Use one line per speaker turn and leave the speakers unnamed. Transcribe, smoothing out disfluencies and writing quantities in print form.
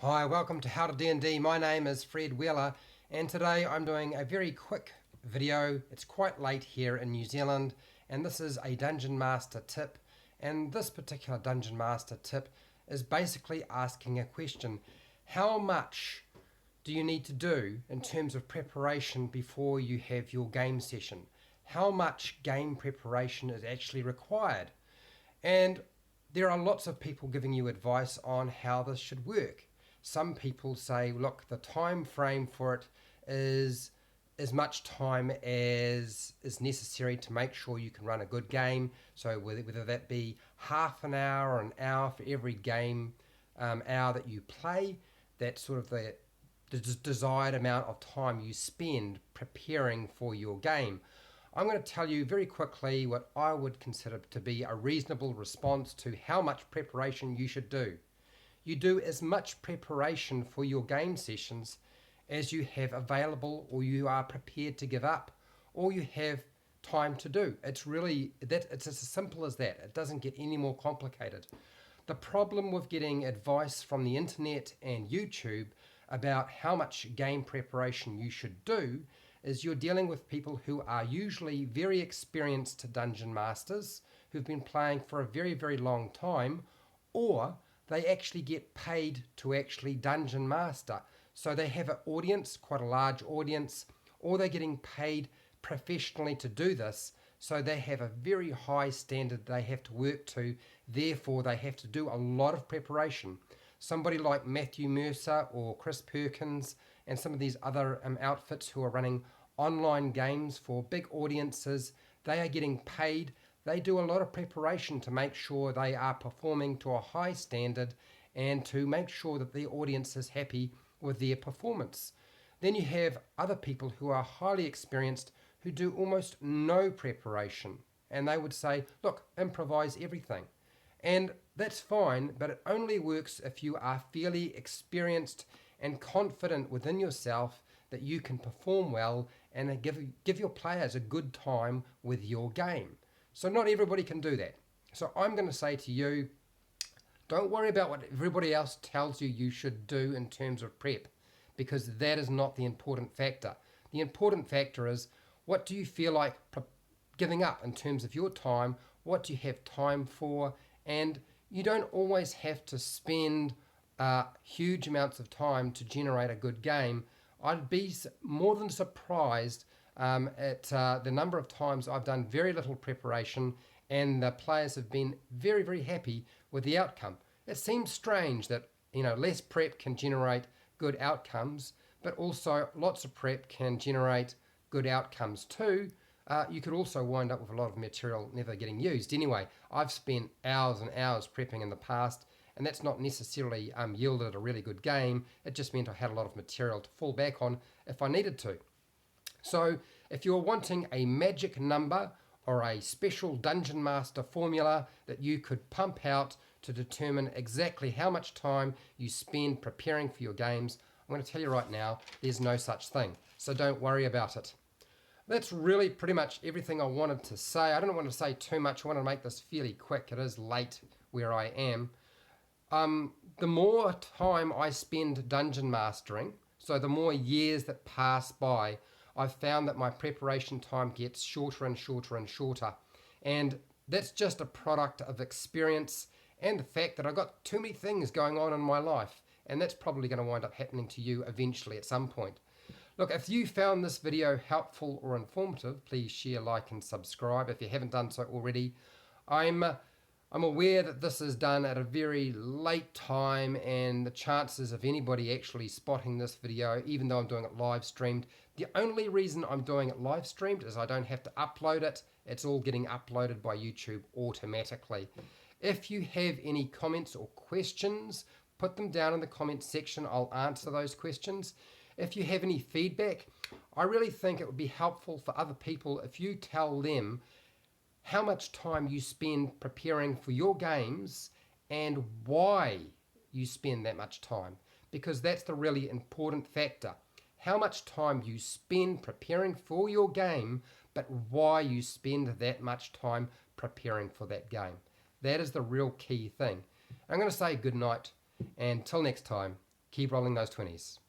Hi, welcome to HowtoDandD. My name is Fred Wheeler, and today I'm doing a very quick video. It's quite late here in New Zealand, and this is a Dungeon Master tip. And this particular Dungeon Master tip is basically asking a question. How much do you need to do in terms of preparation before you have your game session? How much game preparation is actually required? And there are lots of people giving you advice on how this should work. Some people say, look, the time frame for it is as much time as is necessary to make sure you can run a good game. So whether that be half an hour or an hour for every game hour that you play, that's sort of the desired amount of time you spend preparing for your game. I'm going to tell you very quickly what I would consider to be a reasonable response to how much preparation you should do. You do as much preparation for your game sessions as you have available or you are prepared to give up or you have time to do. It's really that it's as simple as that. It doesn't get any more complicated. The problem with getting advice from the internet and YouTube about how much game preparation you should do is you're dealing with people who are usually very experienced dungeon masters who've been playing for a very, very long time, or they actually get paid to actually dungeon master. So they have an audience, quite a large audience, or they're getting paid professionally to do this. So they have a very high standard they have to work to. Therefore, they have to do a lot of preparation. Somebody like Matthew Mercer or Chris Perkins and some of these other outfits who are running online games for big audiences, they are getting paid. They do a lot of preparation to make sure they are performing to a high standard and to make sure that the audience is happy with their performance. Then you have other people who are highly experienced who do almost no preparation, and they would say, look, improvise everything. And that's fine, but it only works if you are fairly experienced and confident within yourself that you can perform well and give your players a good time with your game. So not everybody can do that. So I'm going to say to you, don't worry about what everybody else tells you should do in terms of prep, because that is not the important factor. The important factor is, what do you feel like giving up in terms of your time? What do you have time for? And you don't always have to spend huge amounts of time to generate a good game. I'd be more than surprised at the number of times I've done very little preparation and the players have been very, very happy with the outcome. It seems strange that less prep can generate good outcomes, but also lots of prep can generate good outcomes too. You could also wind up with a lot of material never getting used. Anyway, I've spent hours and hours prepping in the past, and that's not necessarily yielded a really good game. It just meant I had a lot of material to fall back on if I needed to. So if you're wanting a magic number or a special Dungeon Master formula that you could pump out to determine exactly how much time you spend preparing for your games, I'm going to tell you right now, there's no such thing. So don't worry about it. That's really pretty much everything I wanted to say. I don't want to say too much. I want to make this fairly quick. It is late where I am. The more time I spend dungeon mastering, so the more years that pass by, I've found that my preparation time gets shorter and shorter and shorter. And that's just a product of experience and the fact that I've got too many things going on in my life. And that's probably going to wind up happening to you eventually at some point. Look, if you found this video helpful or informative, please share, like, and subscribe if you haven't done so already. I'm aware that this is done at a very late time, and the chances of anybody actually spotting this video, even though I'm doing it live streamed, the only reason I'm doing it live streamed is I don't have to upload it. It's all getting uploaded by YouTube automatically. If you have any comments or questions, put them down in the comments section. I'll answer those questions. If you have any feedback, I really think it would be helpful for other people if you tell them how much time you spend preparing for your games and why you spend that much time, because that's the really important factor. How much time you spend preparing for your game, but why you spend that much time preparing for that game. That is the real key thing. I'm going to say good night, and till next time, Keep rolling those 20s.